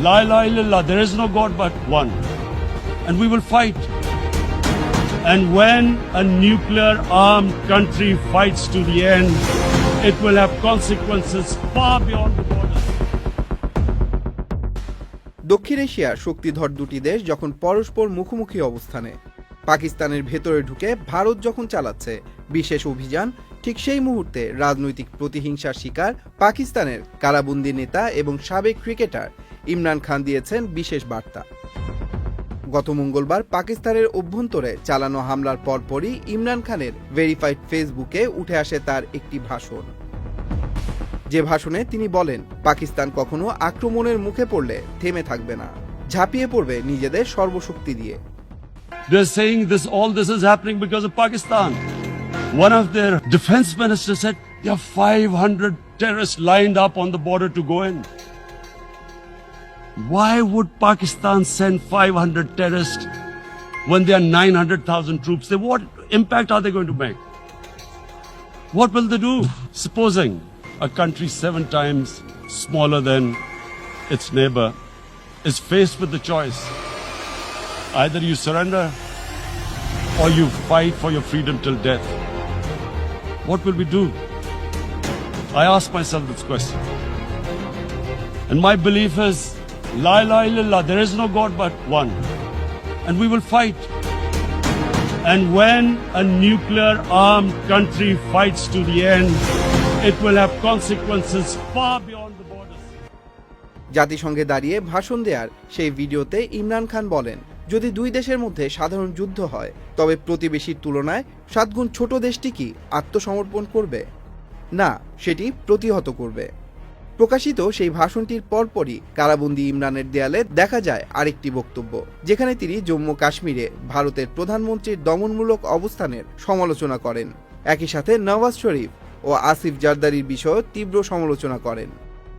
La ilaha illallah, there is no God but one. And we will fight. And when a nuclear armed country fights to the end, it will have consequences far beyond the borders. দক্ষিণ এশিয়ার শক্তিধর দুটি দেশ যখন পরস্পর মুখোমুখি অবস্থানে, পাকিস্তানের ভেতরে ঢুকে ভারত যখন চালাচ্ছে বিশেষ অভিযান, ঠিক সেই মুহূর্তে রাজনৈতিক প্রতিহিংসার শিকার পাকিস্তানের কারাবন্দী নেতা এবং সাবেক ক্রিকেটার ইমরান খান দিয়েছেন বিশেষ বার্তা। গত মঙ্গলবার পাকিস্তানের অভ্যন্তরে চালানো হামলার পরপরই ইমরান খানের ভেরিফাইড ফেসবুকে উঠে আসে তার একটি ভাষণ, যে ভাষণে তিনি বলেন পাকিস্তান কখনো আক্রমণের মুখে পড়লে থেমে থাকবে না, ঝাঁপিয়ে পড়বে নিজেদের সর্বশক্তি দিয়ে। They're saying all this is happening because of Pakistan. One of their defense ministers said there are 500 terrorists lined up on the border to go in. Why would Pakistan send 500 terrorists when there are 900,000 troops? What impact are they going to make? What will they do? Supposing a country 7 times smaller than its neighbor is faced with the choice. Either you surrender or you fight for your freedom till death. What will we do? I ask myself this question. And my belief is, La ilaha illallah, there is no God but one. And we will fight. And when a nuclear armed country fights to the end, it will have consequences far beyond the borders. জাতিসংঘে দাঁড়িয়ে ভাষণ দেওয়ার সেই ভিডিওতে ইমরান খান বলেন, যদি দুই দেশের মধ্যে সাধারণ যুদ্ধ হয় তবে প্রতিবেশীর তুলনায় 7 গুণ ছোট দেশটি কি আত্মসমর্পণ করবে? না, সেটি প্রতিহত করবে। প্রকাশিত সেই ভাষণটির পরপরই কারাবন্দী ইমরানের দেয়ালে দেখা যায় আরেকটি বক্তব্য, যেখানে তিনি জম্মু কাশ্মীরে ভারতের প্রধানমন্ত্রীর দমনমূলক অবস্থানের সমালোচনা করেন। একই সাথে নওয়াজ শরীফ ও আসিফ জারদারির বিষয়েও তীব্র সমালোচনা করেন।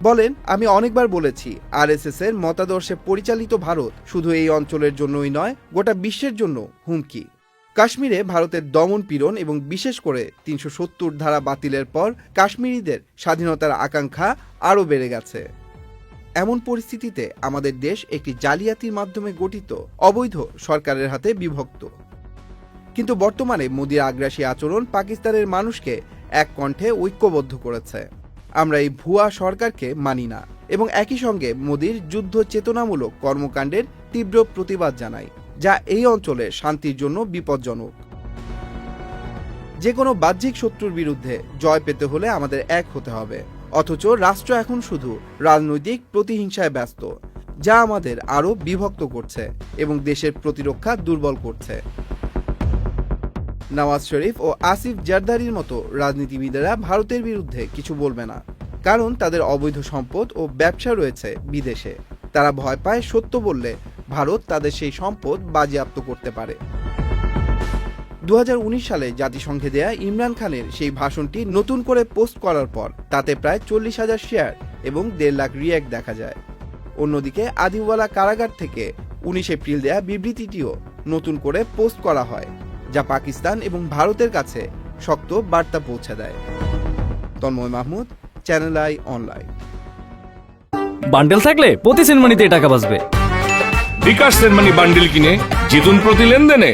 বলেন, আমি অনেকবার বলেছি আরএসএস এর মতাদর্শে পরিচালিত ভারত শুধু এই অঞ্চলের জন্যই নয়, গোটা বিশ্বের জন্য হুমকি। কাশ্মীরে ভারতের দমন পীড়ন এবং বিশেষ করে 370 ধারা বাতিলের পর কাশ্মীরিদের স্বাধীনতার আকাঙ্ক্ষা আরও বেড়ে গেছে। এমন পরিস্থিতিতে আমাদের দেশ একটি জালিয়াতির মাধ্যমে গঠিত অবৈধ সরকারের হাতে বিভক্ত। কিন্তু বর্তমানে মোদির আগ্রাসী আচরণ পাকিস্তানের মানুষকে এক কণ্ঠে ঐক্যবদ্ধ করেছে। আমরা এই ভুয়া সরকারকে মানি না এবং একই সঙ্গে মোদির যুদ্ধ চেতনামূলক কর্মকাণ্ডের তীব্র প্রতিবাদ জানাই, যা এই অঞ্চলে শান্তির জন্য বিপজ্জনক। যে কোনো বাহ্যিক শত্রুর বিরুদ্ধে জয় পেতে হলে আমাদের এক হতে হবে, অথচ রাষ্ট্র এখন শুধু রাজনৈতিক প্রতিহিংসায় ব্যস্ত, যা আমাদের আরও বিভক্ত করছে এবং দেশের প্রতিরক্ষা দুর্বল করছে। নওয়াজ শরীফ ও আসিফ জারদারির মতো রাজনীতিবিদেরা ভারতের বিরুদ্ধে কিছু বলবে না, কারণ তাদের অবৈধ সম্পদ ও ব্যবসা রয়েছে বিদেশে। তারা ভয় পায় সত্য বললে ভারত তাদের সেই সম্পদ বাজেয়াপ্ত করতে পারে। 2019 সালে জাতিসংঘে দেয়া ইমরান খানের সেই ভাষণটি নতুন করে পোস্ট করার পর তাতে প্রায় 40,000 শেয়ার এবং 1.5 লাখ রিঅ্যাক্ট দেখা যায়। অন্যদিকে আদিওয়ালা কারাগার থেকে 19 এপ্রিল দেয়া বিবৃতিটিও নতুন করে পোস্ট করা হয়, যা পাকিস্তান এবং ভারতের কাছে শক্ত বার্তা পৌঁছে দেয়। Tanmoy Mahmud, channel I online. বান্ডেল থাকলে প্রতি সেনমানিতে টাকা বাঁচবে। বিকাশ সেনমানি বান্ডেল কিনে জিতুন প্রতি লেনদেনে।